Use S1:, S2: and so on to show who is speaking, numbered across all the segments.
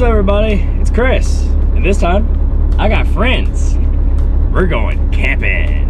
S1: up, everybody? It's Chris, and this time I got friends. We're going camping.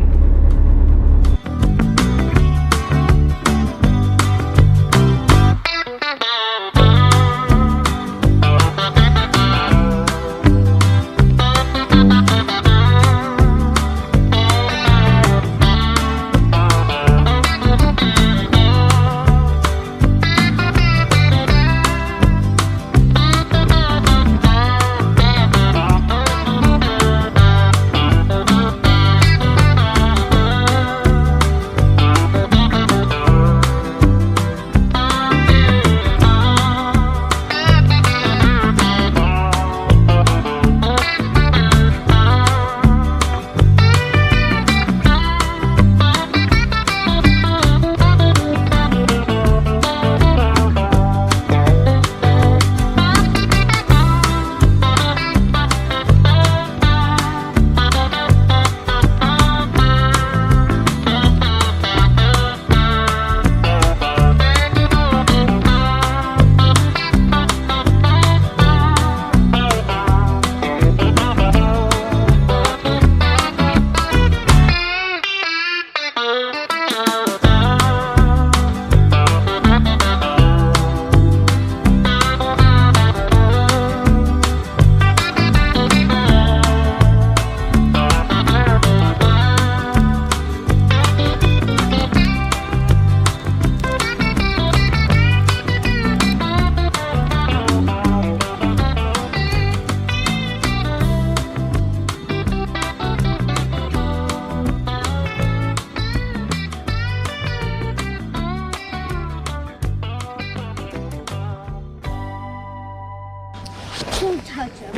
S2: Don't touch him.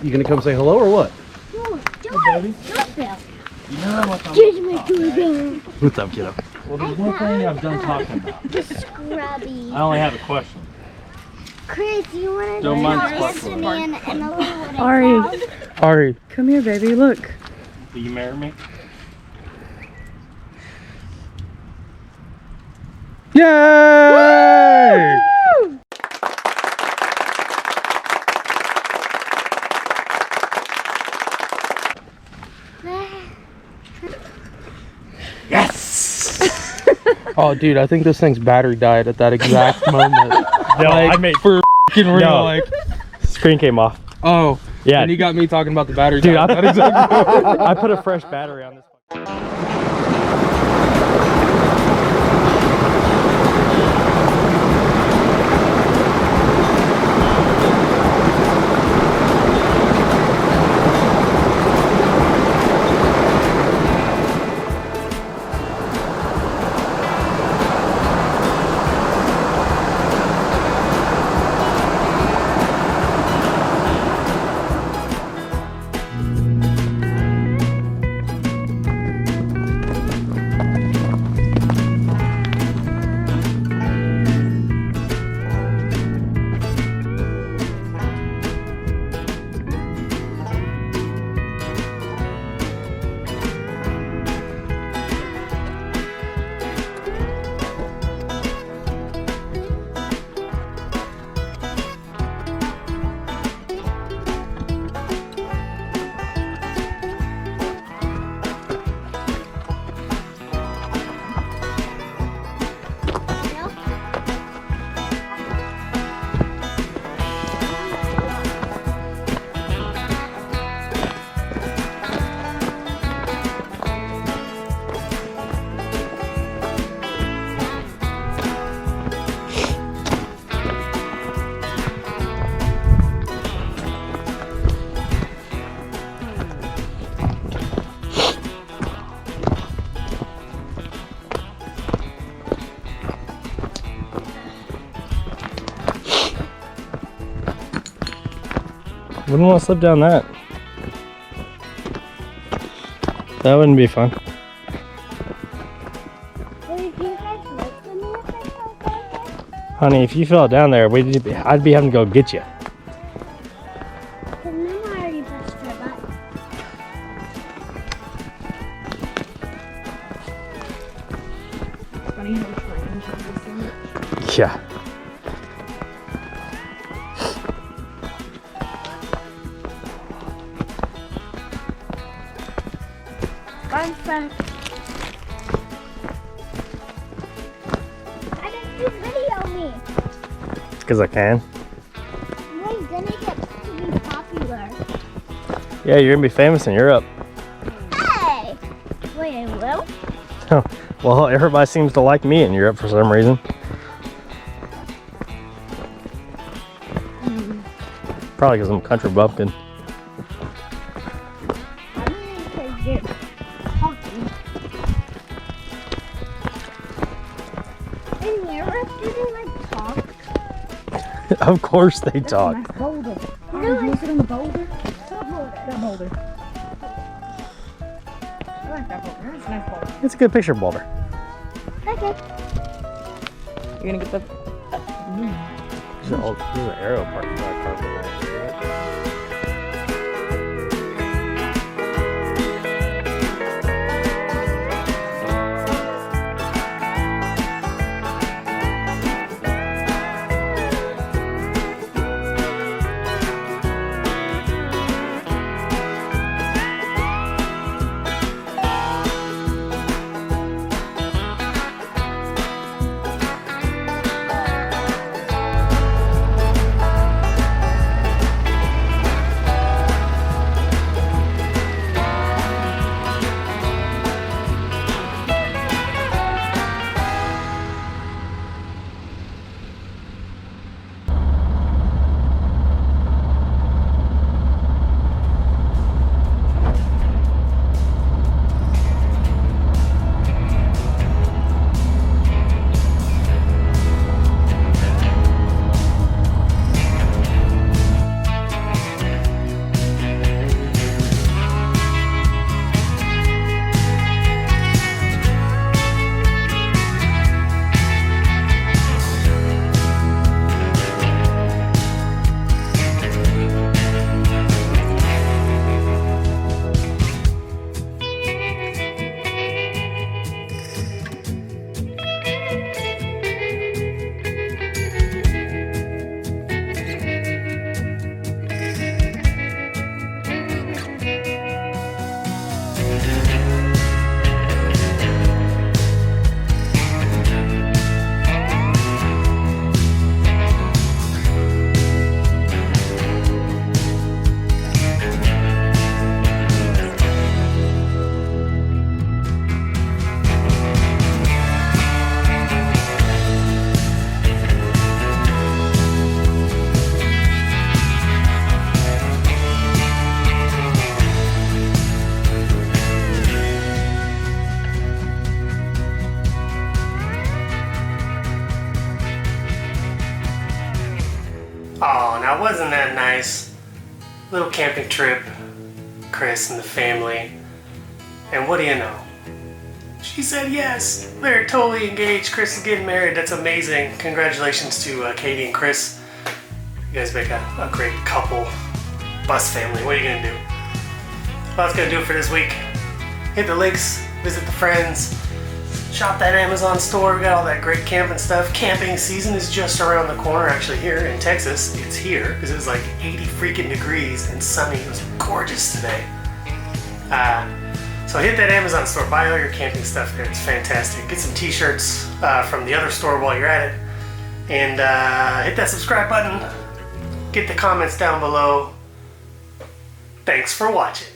S3: You gonna come say hello or what?
S2: No,
S1: baby.
S2: don't Bill.
S1: You know what I'm
S2: Give me doorbell.
S3: What's up, kiddo?
S1: Well, there's one thing I'm done talking about.
S2: Scrubby.
S1: I only have a question.
S2: Chris, you want to
S1: Don't mind the
S2: listen in and a little
S4: Ari, Ari, come here, baby. Look.
S1: Will you marry me?
S3: Yay!
S1: Yes!
S3: Oh, dude, I think this thing's battery died at that exact moment.
S1: No,
S3: like,
S1: I made
S3: for f***ing real.
S1: No.
S3: Like,
S1: screen came off.
S3: oh,
S1: Yeah.
S3: And you got me talking about the battery.
S1: Dude,
S3: died at that exact moment.
S1: I put a fresh battery on this. Wouldn't want to slip down that. That wouldn't be fun. Honey, if you fell down there, I'd be having to go get you. Yeah.
S4: Fun fact.
S2: I didn't do video me.
S1: Because I can.
S2: Wait, then it gets to be popular.
S1: Yeah, you're gonna be famous in Europe.
S2: Hey! Wait, I will?
S1: Well, everybody seems to like me in Europe for some reason. Probably because I'm a country bumpkin.
S2: I mean, because you're talking. In Europe, do they like talk?
S1: Of course they talk.
S4: Nice boulder.
S2: No,
S4: You sit on the boulder?
S2: What boulder?
S4: That boulder. I like that boulder. That's a nice boulder.
S1: It's a good picture boulder.
S2: Okay.
S4: You're gonna get the.
S1: There's an arrow part of that carpet right here. Oh, now wasn't that nice? Little camping trip, Chris and the family. And what do you know? She said yes. They're totally engaged. Chris is getting married. That's amazing. Congratulations to Katie and Chris. You guys make a great couple. Bus family. What are you going to do? Well, that's going to do it for this week. Hit the links, visit the friends, shop that Amazon store. We got all that great camping stuff. Camping season is just around the corner. Actually, here in Texas, it's here because it was like 80 freaking degrees and sunny. It was gorgeous today. So hit that Amazon store. Buy all your camping stuff there. It's fantastic. Get some t-shirts from the other store while you're at it. And hit that subscribe button. Get the comments down below. Thanks for watching.